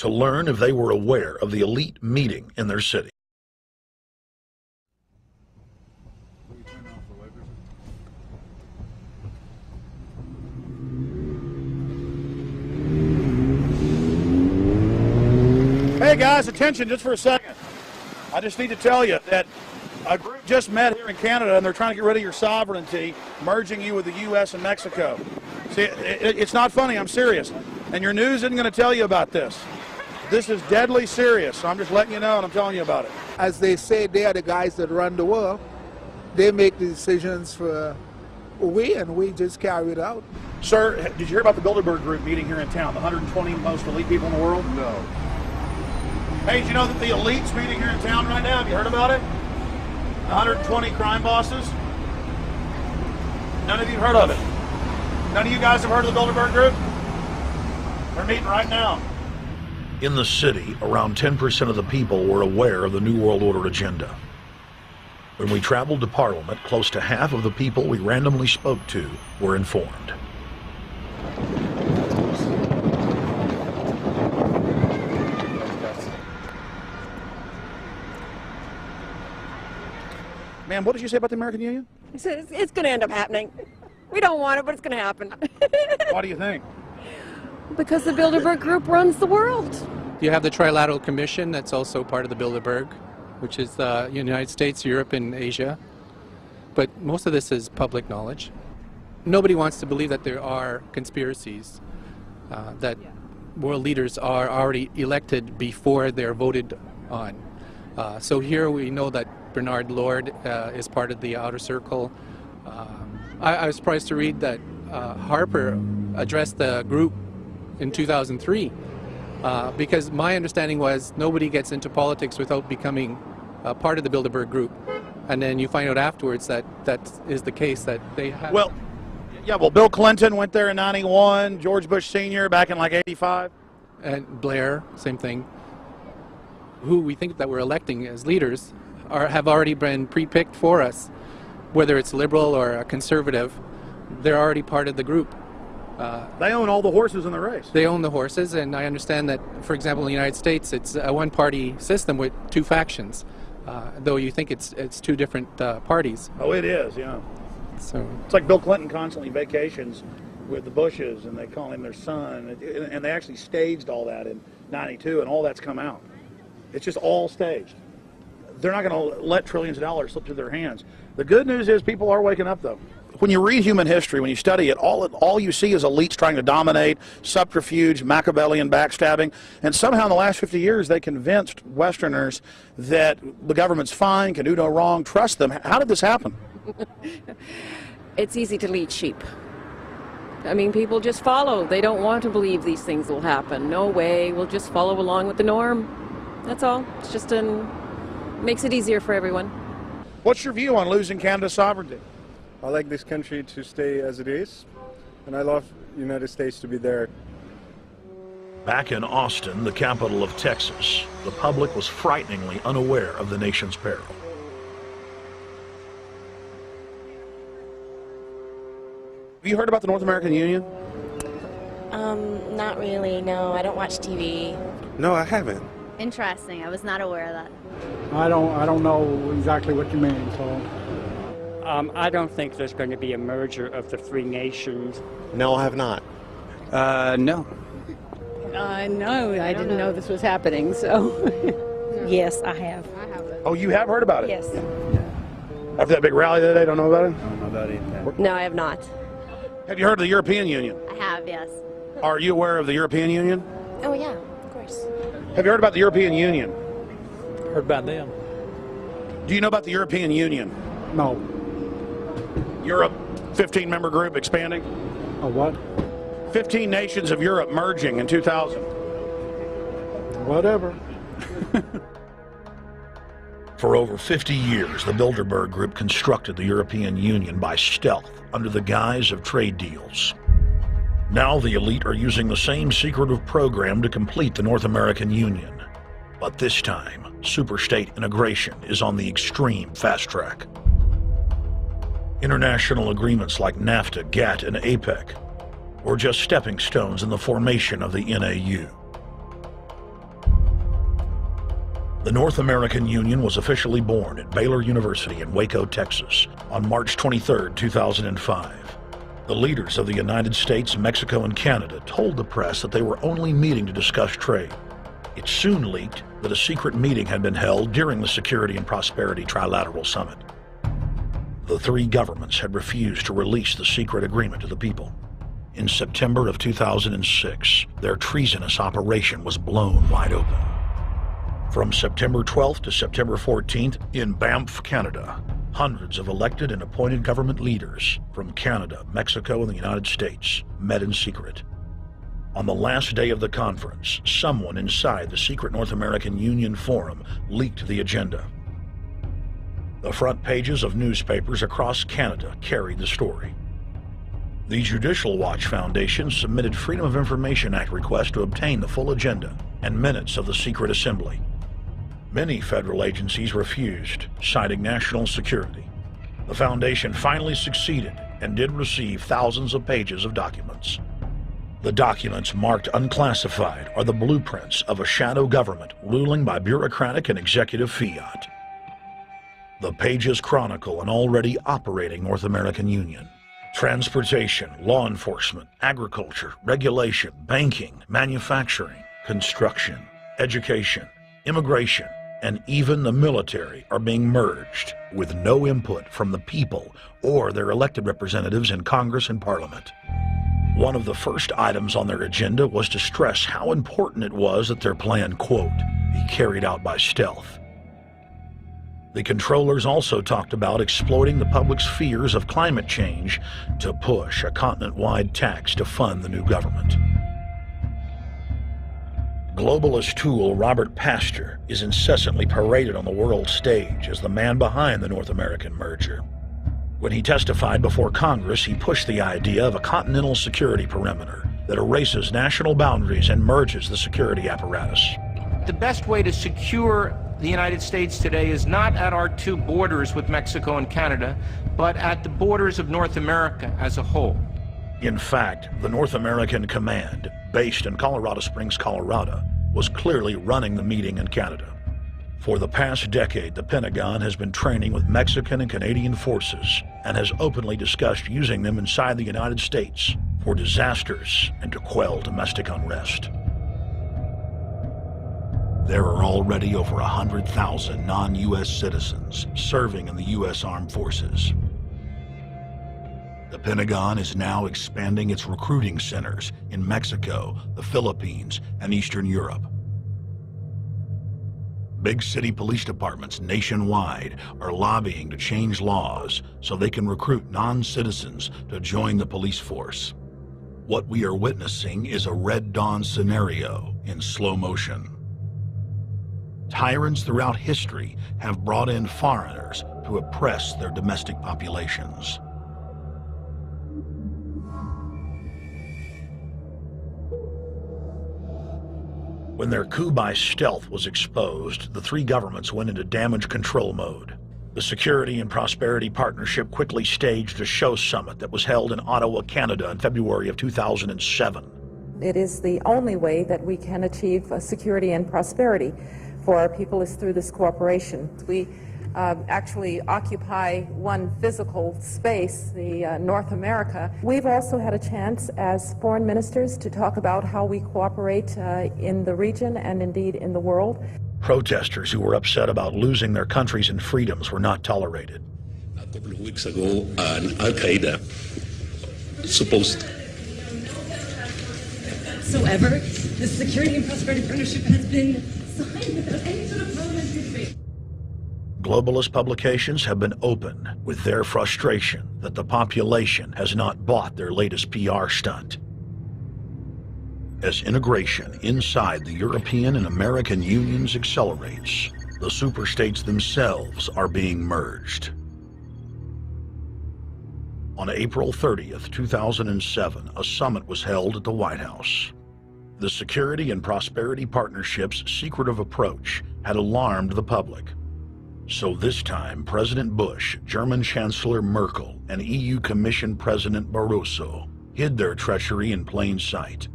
to learn if they were aware of the elite meeting in their city. Hey guys, attention just for a second. I just need to tell you that a group just met here in Canada and they're trying to get rid of your sovereignty, merging you with the U.S. and Mexico. See, it's not funny, I'm serious. And your news isn't going to tell you about this. This is deadly serious, so I'm just letting you know and I'm telling you about it. As they say, they are the guys that run the world. They make the decisions for we, and we just carry it out. Sir, did you hear about the Bilderberg Group meeting here in town, the 120 most elite people in the world? No. Hey, did you know that the elite's meeting here in town right now? Have you heard about it? 120 crime bosses? None of you heard of it? None of you guys have heard of the Bilderberg Group? They're meeting right now. In the city, around 10% of the people were aware of the New World Order agenda. When we traveled to Parliament, close to half of the people we randomly spoke to were informed. Ma'am, what did you say about the American Union? It's going to end up happening. We don't want it, but it's going to happen. Why do you think? Because the Bilderberg Group runs the world. You have the Trilateral Commission that's also part of the Bilderberg, which is the United States, Europe, and Asia. But most of this is public knowledge. Nobody wants to believe that there are conspiracies, that world leaders are already elected before they're voted on. So here we know that Bernard Lord is part of the outer circle. I was surprised to read that Harper addressed the group in 2003 because my understanding was nobody gets into politics without becoming part of the Bilderberg Group. And then you find out afterwards that that is the case, that they have... Well, yeah, well, Bill Clinton went there in 91, George Bush Sr. back in like 85. And Blair, same thing. Who we think that we're electing as leaders have already been pre-picked for us. Whether it's liberal or a conservative, they're already part of the group. They own all the horses in the race. They own the horses, and I understand that, for example, in the United States, it's a one-party system with two factions, though you think it's two different parties. Oh, it is, yeah. So it's like Bill Clinton constantly vacations with the Bushes, and they call him their son, and they actually staged all that in '92, and all that's come out. It's just all staged. They're not going to let trillions of dollars slip through their hands. The good news is people are waking up, though. When you read human history, when you study it, all you see is elites trying to dominate, subterfuge, Machiavellian backstabbing, and somehow in the last 50 years they convinced Westerners that the government's fine, can do no wrong, trust them. How did this happen? It's easy to lead sheep. I mean, people just follow. They don't want to believe these things will happen. No way, we'll just follow along with the norm. That's all. It's just makes it easier for everyone. What's your view on losing Canada's sovereignty? I like this country to stay as it is, and I love the United States to be there. Back in Austin, the capital of Texas, the public was frighteningly unaware of the nation's peril. Have you heard about the North American Union? Not really, no. I don't watch TV. No, I haven't. Interesting. I was not aware of that. I don't know exactly what you mean, so... I don't think there's going to be a merger of the three nations. No, I have not. No. No, I didn't know this was happening, so... Yes, I have. Oh, you have heard about it? Yes. After that big rally the other day, don't know about it? I don't know about it. No, I have not. Have you heard of the European Union? I have, yes. Are you aware of the European Union? Oh, yeah, of course. Have you heard about the European Union? Heard about them. Do you know about the European Union? No. Europe, 15-member group expanding? A what? 15 nations of Europe merging in 2000. Whatever. For over 50 years, the Bilderberg Group constructed the European Union by stealth under the guise of trade deals. Now the elite are using the same secretive program to complete the North American Union. But this time, superstate integration is on the extreme fast track. International agreements like NAFTA, GATT, and APEC were just stepping stones in the formation of the NAU. The North American Union was officially born at Baylor University in Waco, Texas, on March 23, 2005. The leaders of the United States, Mexico, and Canada told the press that they were only meeting to discuss trade. It soon leaked that a secret meeting had been held during the Security and Prosperity Trilateral Summit. The three governments had refused to release the secret agreement to the people. In September of 2006, their treasonous operation was blown wide open. From September 12th to September 14th, in Banff, Canada, hundreds of elected and appointed government leaders from Canada, Mexico, and the United States met in secret. On the last day of the conference, someone inside the secret North American Union Forum leaked the agenda. The front pages of newspapers across Canada carried the story. The Judicial Watch Foundation submitted Freedom of Information Act requests to obtain the full agenda and minutes of the secret assembly. Many federal agencies refused, citing national security. The foundation finally succeeded and did receive thousands of pages of documents. The documents marked unclassified are the blueprints of a shadow government ruling by bureaucratic and executive fiat. The pages chronicle an already operating North American Union. Transportation, law enforcement, agriculture, regulation, banking, manufacturing, construction, education, immigration, and even the military are being merged with no input from the people or their elected representatives in Congress and Parliament. One of the first items on their agenda was to stress how important it was that their plan, quote, be carried out by stealth. The controllers also talked about exploiting the public's fears of climate change to push a continent-wide tax to fund the new government. Globalist tool Robert Pastor is incessantly paraded on the world stage as the man behind the North American merger. When he testified before Congress, he pushed the idea of a continental security perimeter that erases national boundaries and merges the security apparatus. The best way to secure the United States today is not at our two borders with Mexico and Canada, but at the borders of North America as a whole. In fact, the North American Command, based in Colorado Springs, Colorado, was clearly running the meeting in Canada. For the past decade, the Pentagon has been training with Mexican and Canadian forces and has openly discussed using them inside the United States for disasters and to quell domestic unrest. There are already over 100,000 non-U.S. citizens serving in the U.S. Armed Forces. The Pentagon is now expanding its recruiting centers in Mexico, the Philippines, and Eastern Europe. Big city police departments nationwide are lobbying to change laws so they can recruit non-citizens to join the police force. What we are witnessing is a Red Dawn scenario in slow motion. Tyrants throughout history have brought in foreigners to oppress their domestic populations. When their coup by stealth was exposed, the three governments went into damage control mode. The Security and Prosperity Partnership quickly staged a show summit that was held in Ottawa, Canada in February of 2007. It is the only way that we can achieve security and prosperity for our people is through this cooperation. We actually occupy one physical space, the North America. We've also had a chance as foreign ministers to talk about how we cooperate in the region and indeed in the world. Protesters who were upset about losing their countries and freedoms were not tolerated. A couple of weeks ago, an Al-Qaeda supposed... Whatsoever, the Security and Prosperity Partnership has been signed without any sort of parliamentary. Globalist publications have been open with their frustration that the population has not bought their latest PR stunt. As integration inside the European and American unions accelerates, the superstates themselves are being merged. On April 30th, 2007, a summit was held at the White House. The Security and Prosperity Partnership's secretive approach had alarmed the public. So this time, President Bush, German Chancellor Merkel, and EU Commission President Barroso hid their treachery in plain sight.